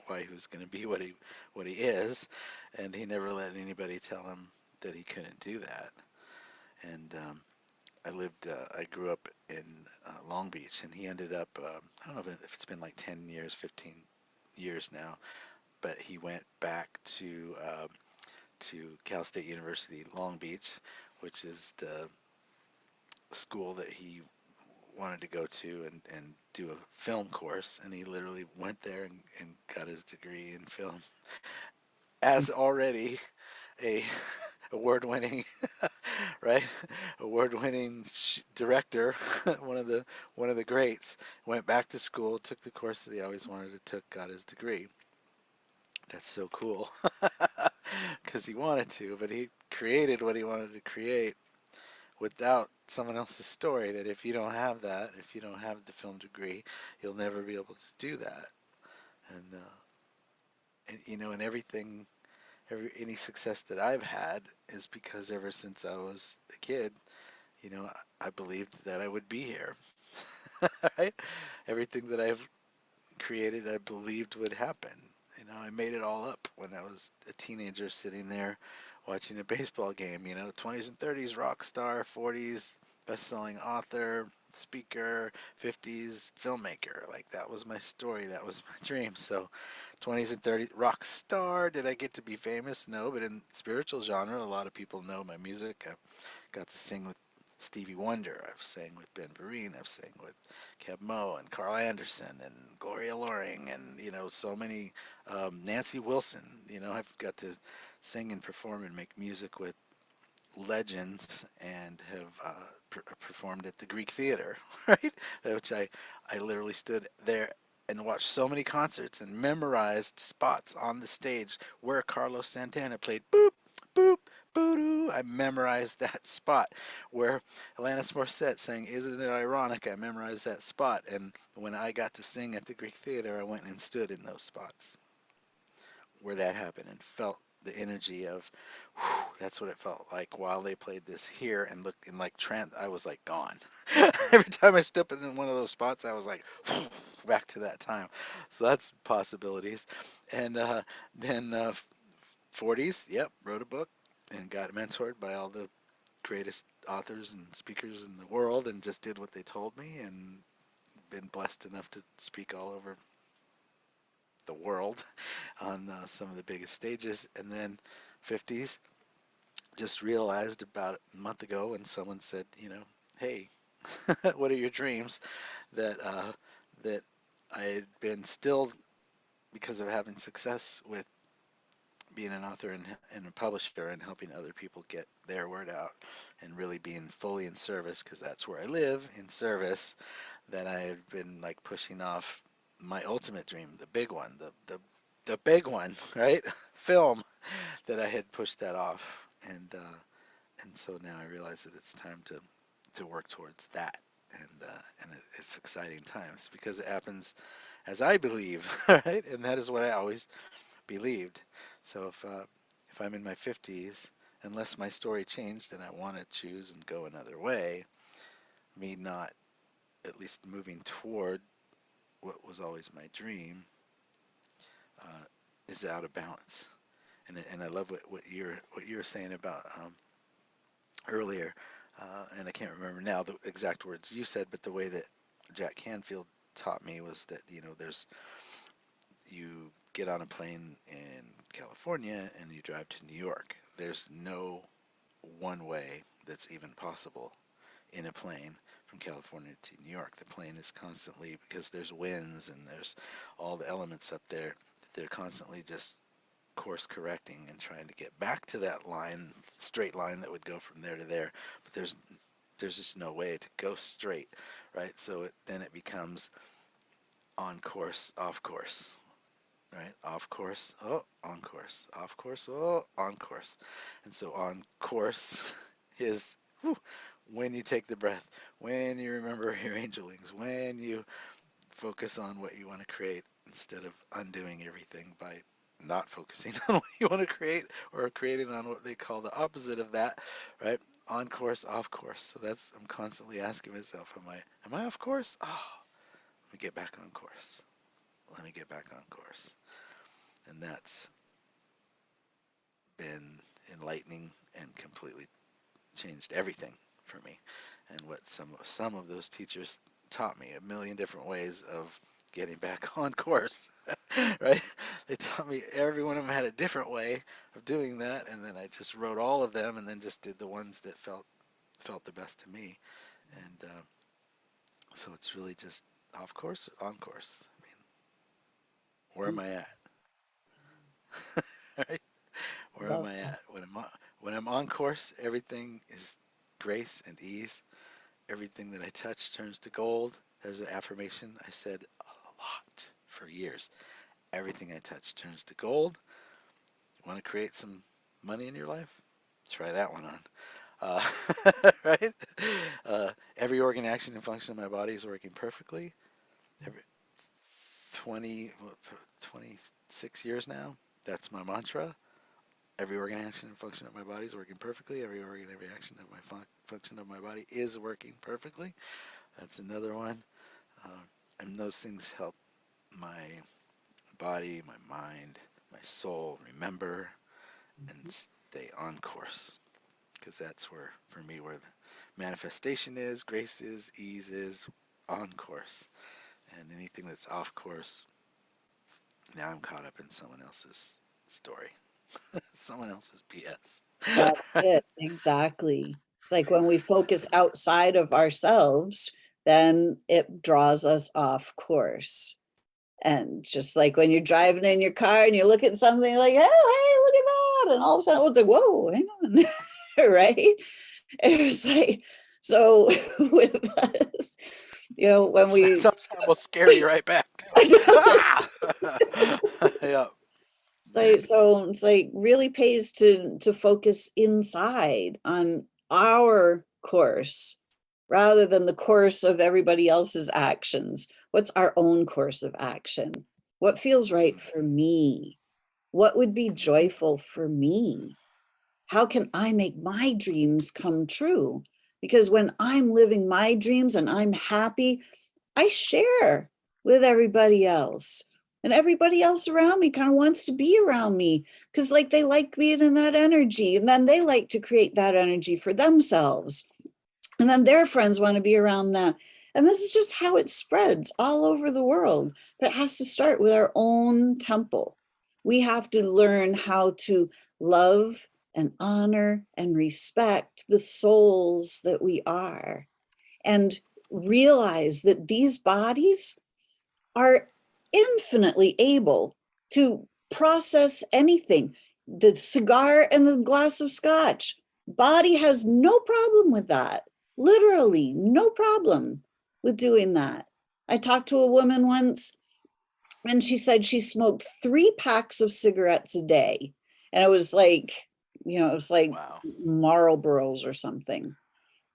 why he was going to be what he is, and he never let anybody tell him that he couldn't do that. And I grew up in Long Beach, and he ended up, I don't know if it's been like 10 years, 15 years now, but he went back to Cal State University, Long Beach, which is the school that he wanted to go to and do a film course, and he literally went there and got his degree in film as already a award-winning right award-winning director, one of the greats. Went back to school, took the course that he always wanted to took, got his degree. That's so cool. Because he wanted to, but he created what he wanted to create without someone else's story. That if you don't have that, if you don't have the film degree, you'll never be able to do that. And you know, and everything, any success that I've had is because ever since I was a kid, you know, I believed that I would be here. Right? Everything that I've created, I believed would happen. You know, I made it all up when I was a teenager sitting there watching a baseball game. You know, 20s and 30s rock star, 40s best-selling author, speaker, 50s filmmaker. Like that was my story, that was my dream. So 20s and 30s rock star. Did I get to be famous? No, but in spiritual genre, a lot of people know my music. Got to sing with Stevie Wonder. I've sang with Ben Vereen. I've sang with Keb Mo and Carl Anderson and Gloria Loring and you know so many Nancy Wilson. You know I've got to sing and perform and make music with legends and have performed at the Greek Theater, right? Which I literally stood there and watched so many concerts and memorized spots on the stage where Carlos Santana played boop, boop, boo-doo. I memorized that spot where Alanis Morissette sang Isn't It Ironic? I memorized that spot. And when I got to sing at the Greek Theater, I went and stood in those spots where that happened and felt the energy of whew, that's what it felt like while they played this here and looked in like trance. I was like gone. Every time I stepped in one of those spots, I was like whew, back to that time. So that's possibilities. And then 40s, yep, wrote a book and got mentored by all the greatest authors and speakers in the world and just did what they told me and been blessed enough to speak all over the world on some of the biggest stages. And then 50s, just realized about a month ago when someone said, you know, hey, what are your dreams? That I had been still because of having success with being an author and a publisher and helping other people get their word out and really being fully in service because that's where I live in service. That I had been like pushing off my ultimate dream, the big one, the big one, right? Film, that I had pushed that off, and so now I realize that it's time to work towards that, and it's exciting times because it happens as I believe, right? And that is what I always believed. So if I'm in my 50s, unless my story changed and I want to choose and go another way, me not at least moving toward what was always my dream uh, is out of balance. And I love what you're saying about earlier, and I can't remember now the exact words you said, but the way that Jack Canfield taught me was that you know there's you get on a plane in California and you drive to New York. There's no one way that's even possible in a plane from California to New York. The plane is constantly because there's winds and there's all the elements up there. They're constantly just course correcting and trying to get back to that line, straight line that would go from there to there. But there's just no way to go straight, right? So then it becomes on course, off course, right? Off course, oh, on course, off course, oh, on course. And so on course is whew, when you take the breath, when you remember your angel wings, when you focus on what you want to create instead of undoing everything by not focusing on what you want to create or creating on what they call the opposite of that, right? On course, off course. So that's I'm constantly asking myself, am I off course? Oh, let me get back on course. Let me get back on course. And that's been enlightening and completely changed everything for me. And what some of those teachers taught me a million different ways of getting back on course, right? They taught me every one of them had a different way of doing that, and then I just wrote all of them, and then just did the ones that felt the best to me. And So it's really just off course, on course. I mean, where Mm, am I at? Right? Where am love I that. at? When I'm on course, everything is grace and ease. Everything that I touch turns to gold. There's an affirmation I said a lot for years. Everything I touch turns to gold. You want to create some money in your life? Try that one on. Right? Every organ, action, and function of my body is working perfectly. Every 20, 26 years now, that's my mantra. Every organ, action, and function of my body is working perfectly. Every organ, every action of my function of my body is working perfectly. That's another one. Uh, and those things help my body, my mind, my soul remember and stay on course. Because that's where, for me, where the manifestation is, grace is, ease is, on course. And anything that's off course, now I'm caught up in someone else's story, someone else's BS. That's it, exactly. It's like when we focus outside of ourselves, then it draws us off course. And just like when you're driving in your car and you look at something like, oh, hey, look at that. And all of a sudden it's like, whoa, hang on. Right? It was like, so with us, when we, Sometimes will scare you right back too. I know, Ah! Yeah. like, so it's like really pays to focus inside on our course rather than the course of everybody else's actions. What's our own course of action? What feels right for me? What would be joyful for me? How can I make my dreams come true? Because when I'm living my dreams and I'm happy, I share with everybody else. And everybody else around me kind of wants to be around me because, like, they like being in that energy. And then they like to create that energy for themselves. And then their friends want to be around that. And this is just how it spreads all over the world. But it has to start with our own temple. We have to learn how to love and honor and respect the souls that we are and realize that these bodies are infinitely able to process anything. The cigar and the glass of scotch, body has no problem with that. Literally, no problem with doing that. I talked to a woman once and she said she smoked 3 packs of cigarettes a day. And it was like, it was like Wow. Marlboros or something.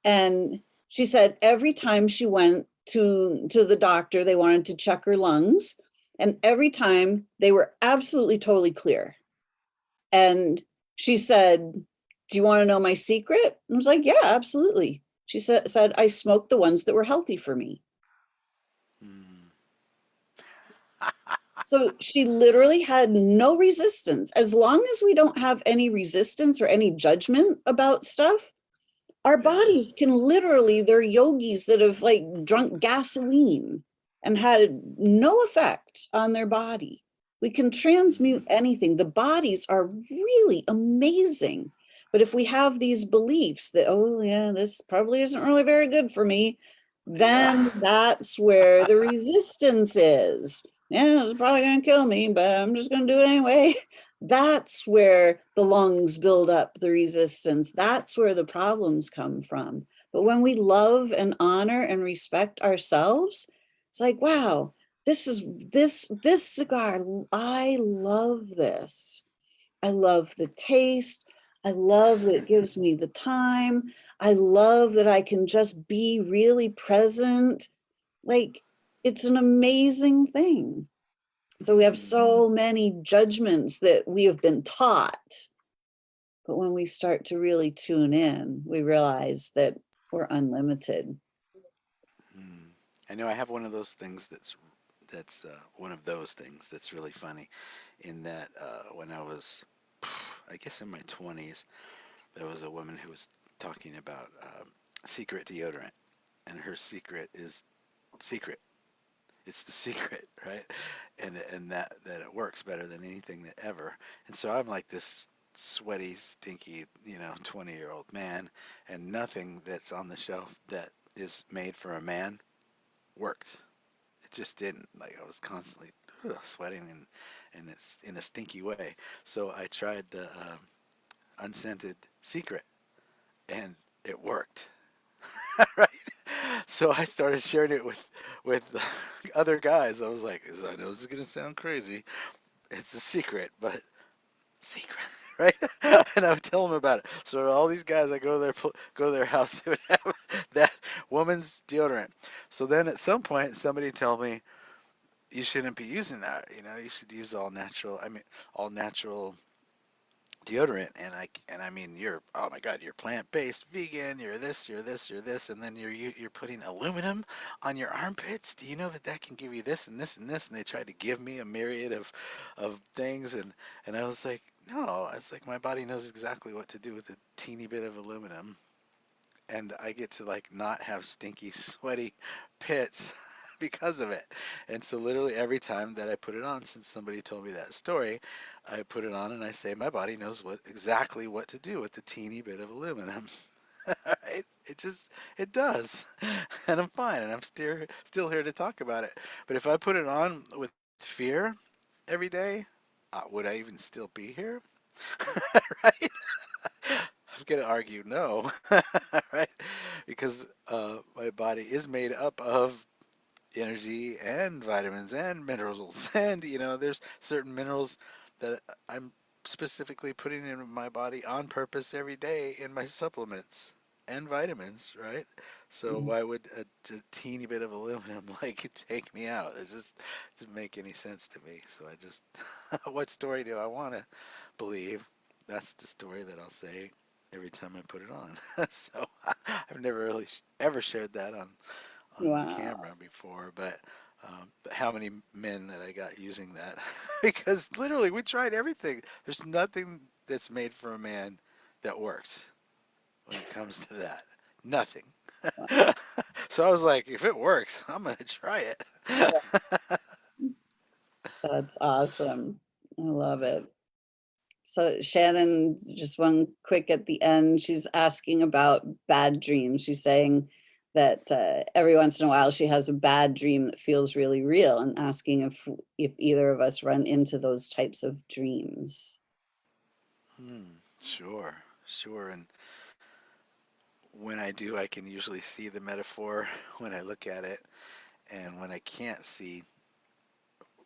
And she said every time she went to the doctor, they wanted to check her lungs. And every time they were absolutely totally clear. And she said, do you want to know my secret? I was like, yeah, absolutely. She said I smoked the ones that were healthy for me. Mm. So she literally had no resistance. As long as we don't have any resistance or any judgment about stuff, our Yeah. bodies can literally, they're yogis that have like drunk gasoline and had no effect on their body. We can transmute Mm. anything. The bodies are really amazing. But if we have these beliefs that, oh, yeah, this probably isn't really very good for me, Yeah. then that's where the resistance is. Yeah, it's probably going to kill me, but I'm just going to do it anyway. That's where the lungs build up the resistance. That's where the problems come from. But when we love and honor and respect ourselves, it's like, wow, this cigar, I love this. I love the taste. I love that it gives me the time. I love that I can just be really present. Like, it's an amazing thing. So we have Mm. so many judgments that we have been taught. But when we start to really tune in, we realize that we're unlimited. Mm. I know I have one of those things that's one of those things that's really funny in that when I was I guess in my 20s there was a woman who was talking about secret deodorant and her secret is secret. It's the secret, right? And that it works better than anything that ever. And so I'm like this sweaty, stinky, 20-year-old man, and nothing that's on the shelf that is made for a man worked. It just didn't. Like I was constantly sweating and it's in a stinky way. So I tried the unscented secret and it worked. Right? So I started sharing it with other guys. I was like, I know this is gonna sound crazy. It's a secret, but secret, right? And I would tell them about it. So all these guys, I go to their house, they would have that woman's deodorant. So then at some point, somebody told me you shouldn't be using that. You know, you should use all natural. I mean, all natural deodorant. And I mean, you're oh my God, you're plant-based, vegan. You're this, you're this, you're this, and then you're putting aluminum on your armpits. Do you know that that can give you this and this and this? And they tried to give me a myriad of things, and I was like, no, it's like my body knows exactly what to do with a teeny bit of aluminum, and I get to like not have stinky, sweaty pits because of it. And so literally every time that I put it on, since somebody told me that story, I put it on and I say my body knows what exactly what to do with the teeny bit of aluminum. Right? It does. And I'm fine and I'm still here to talk about it. But if I put it on with fear every day, would I even still be here? Right? I'm gonna argue no, right? Because my body is made up of energy and vitamins and minerals, and there's certain minerals that I'm specifically putting in my body on purpose every day in my supplements and vitamins, right? So Mm. why would a teeny bit of aluminum like take me out? It just doesn't make any sense to me. So I just, what story do I want to believe? That's the story that I'll say every time I put it on. So I've never really ever shared that on the Wow. camera before, but how many men that I got using that? Because literally we tried everything. There's nothing that's made for a man that works when it comes to that. Nothing. So I was like, if it works, I'm gonna try it. That's awesome. I love it. So Shannon, just one quick at the end, she's asking about bad dreams. She's saying that every once in a while she has a bad dream that feels really real, and asking if either of us run into those types of dreams. Sure, sure. And when I do, I can usually see the metaphor when I look at it. And when I can't see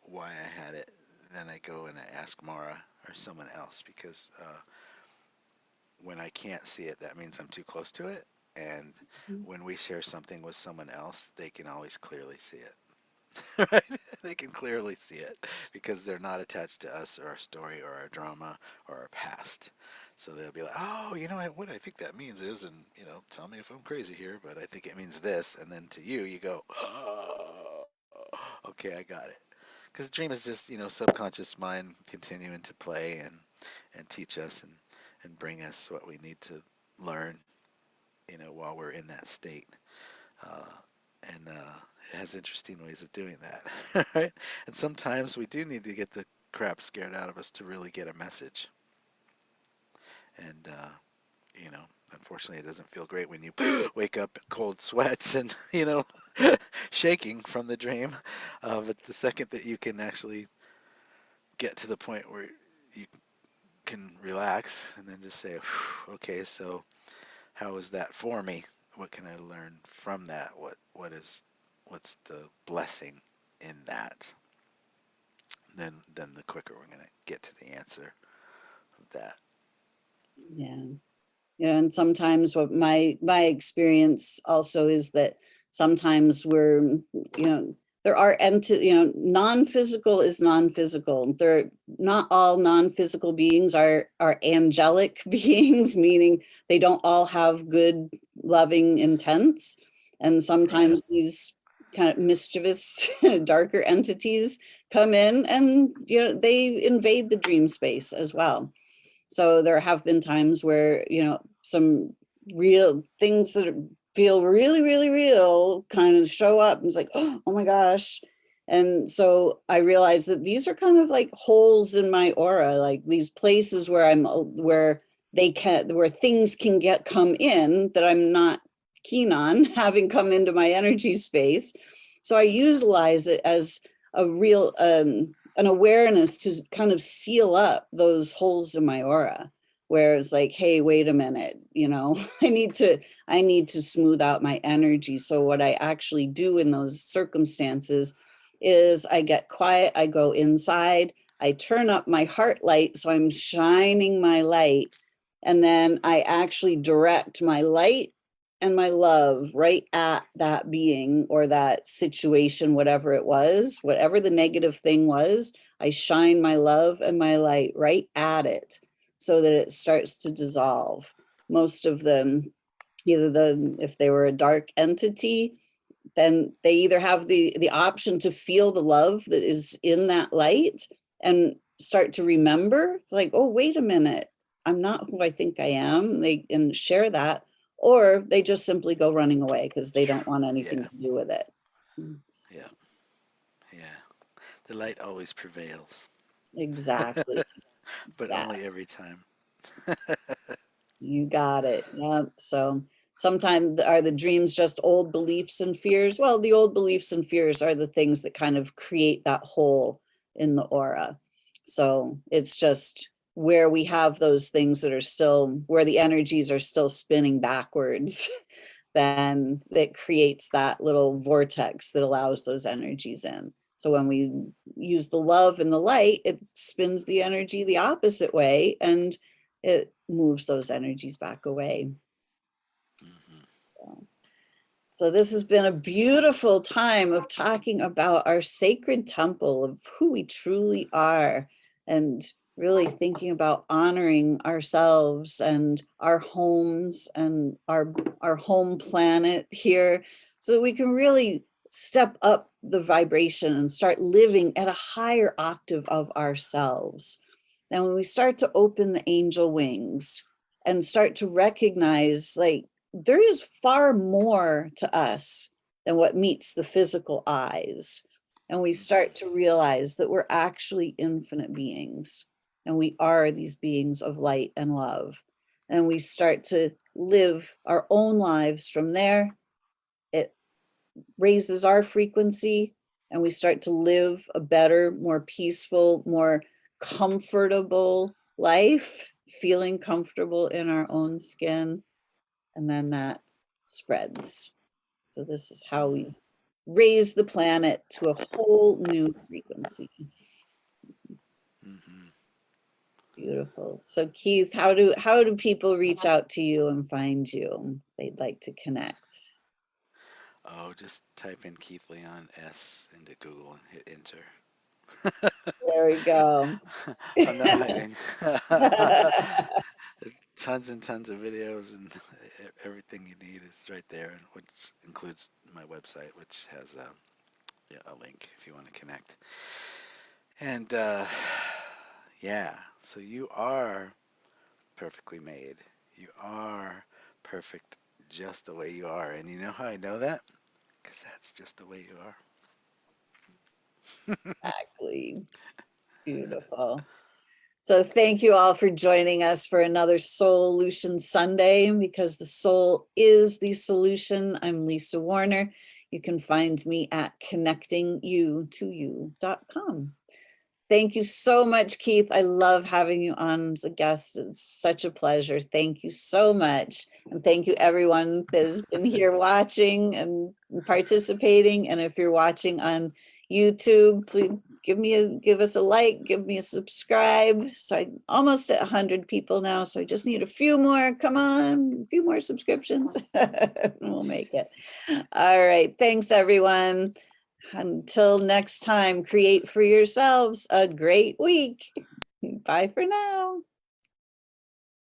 why I had it, then I go and I ask Mara or someone else because when I can't see it, that means I'm too close to it. And when we share something with someone else, they can always clearly see it. Right? They can clearly see it because they're not attached to us or our story or our drama or our past. So they'll be like, oh, what I think that means is, and tell me if I'm crazy here, but I think it means this. And then to you, you go, oh, okay, I got it. Because dream is just, subconscious mind continuing to play and teach us and bring us what we need to learn, while we're in that state. Uh, and it has interesting ways of doing that, right? And sometimes we do need to get the crap scared out of us to really get a message. And you know, unfortunately, it doesn't feel great when you wake up in cold sweats and shaking from the dream. But the second that you can actually get to the point where you can relax and then just say, okay, so how is that for me? What can I learn from that? What's the blessing in that? Then the quicker we're gonna get to the answer of that. Yeah. And sometimes what my experience also is that sometimes there are non-physical is non-physical. They're not all non-physical beings are angelic beings, meaning they don't all have good, loving intents. And Right. sometimes these kind of mischievous, darker entities come in and they invade the dream space as well. So there have been times where, some real things that feel really, really real kind of show up and it's like, oh my gosh. And so I realized that these are kind of like holes in my aura, like these places where where things can come in that I'm not keen on having come into my energy space. So I utilize it as a real, an awareness to kind of seal up those holes in my aura, where it's like, hey, wait a minute, you know, I need to smooth out my energy. So what I actually do in those circumstances is I get quiet, I go inside, I turn up my heart light, so I'm shining my light, and then I actually direct my light and my love right at that being or that situation, whatever it was, whatever the negative thing was, I shine my love and my light right at it so that it starts to dissolve. Most of them, if they were a dark entity, then they either have the option to feel the love that is in that light and start to remember, like, oh, wait a minute, I'm not who I think I am. They and share that, or they just simply go running away because they don't want anything Yeah, to do with it. yeah, yeah. The light always prevails, Exactly. but Yeah. only every time. You got it. Yeah. So sometimes are the dreams just old beliefs and fears? Well, the old beliefs and fears are the things that kind of create that hole in the aura. So it's just where we have those things that are still, where the energies are still spinning backwards, then it creates that little vortex that allows those energies in. So when we use the love and the light, it spins the energy the opposite way and it moves those energies back away. Hmm. So, so this has been a beautiful time of talking about our sacred temple of who we truly are and really thinking about honoring ourselves and our homes and our home planet here so that we can really step up the vibration and start living at a higher octave of ourselves. And when we start to open the angel wings and start to recognize, like, there is far more to us than what meets the physical eyes. And we start Hmm. to realize that we're actually infinite beings and we are these beings of light and love. And we start to live our own lives from there. It raises our frequency and we start to live a better, more peaceful, more comfortable life, feeling comfortable in our own skin. And then that spreads. So this is how we raise the planet to a whole new frequency. Hmm. Beautiful. So Keith, how do people reach out to you and find you if they'd like to connect? Oh, just type in Keith Leon S into Google and hit enter. There we go. I'm not hiding. There's tons and tons of videos and everything you need is right there, and which includes my website, which has yeah, a link if you want to connect. And yeah, so you are perfectly made. You are perfect just the way you are. And you know how I know that? Because that's just the way you are. Exactly. Beautiful. So thank you all for joining us for another Solution Sunday, because the soul is the solution. I'm Lisa Warner. You can find me at connectingyoutoyou.com. Thank you so much, Keith. I love having you on as a guest. It's such a pleasure. Thank you so much. And thank you everyone that has been here watching and participating. And if you're watching on YouTube, please give us a like, give me a subscribe. So I'm almost at 100 people now. So I just need a few more. Come on, a few more subscriptions. And we'll make it. All right. Thanks, everyone. Until next time, create for yourselves a great week. Bye for now.